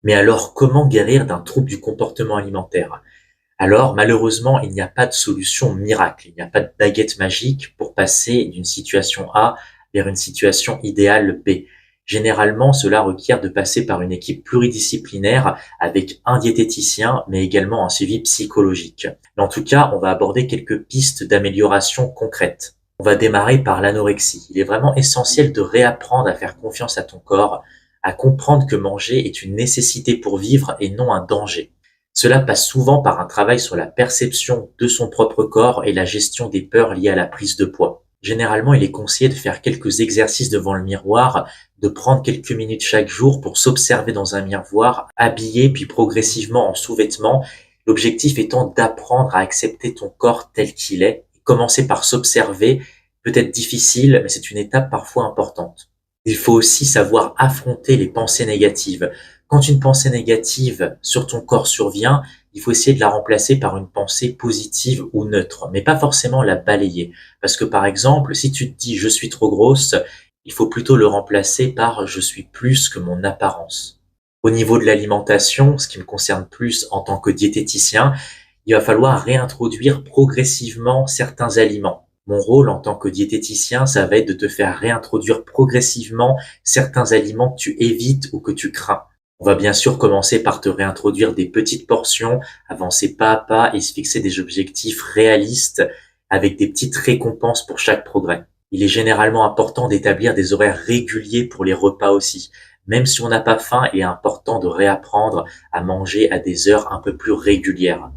Mais alors, comment guérir d'un trouble du comportement alimentaire? Alors, malheureusement, il n'y a pas de solution miracle. Il n'y a pas de baguette magique pour passer d'une situation A vers une situation idéale B. Généralement, cela requiert de passer par une équipe pluridisciplinaire avec un diététicien, mais également un suivi psychologique. Mais en tout cas, on va aborder quelques pistes d'amélioration concrètes. On va démarrer par l'anorexie. Il est vraiment essentiel de réapprendre à faire confiance à ton corps, à comprendre que manger est une nécessité pour vivre et non un danger. Cela passe souvent par un travail sur la perception de son propre corps et la gestion des peurs liées à la prise de poids. Généralement, il est conseillé de faire quelques exercices devant le miroir, de prendre quelques minutes chaque jour pour s'observer dans un miroir, habillé puis progressivement en sous-vêtements. L'objectif étant d'apprendre à accepter ton corps tel qu'il est. Commencer par s'observer, peut-être difficile, mais c'est une étape parfois importante. Il faut aussi savoir affronter les pensées négatives. Quand une pensée négative sur ton corps survient, il faut essayer de la remplacer par une pensée positive ou neutre, mais pas forcément la balayer. Parce que par exemple, si tu te dis je suis trop grosse, il faut plutôt le remplacer par je suis plus que mon apparence. Au niveau de l'alimentation, ce qui me concerne plus en tant que diététicien, il va falloir réintroduire progressivement certains aliments. Mon rôle en tant que diététicien, ça va être de te faire réintroduire progressivement certains aliments que tu évites ou que tu crains. On va bien sûr commencer par te réintroduire des petites portions, avancer pas à pas et se fixer des objectifs réalistes avec des petites récompenses pour chaque progrès. Il est généralement important d'établir des horaires réguliers pour les repas aussi. Même si on n'a pas faim, il est important de réapprendre à manger à des heures un peu plus régulières.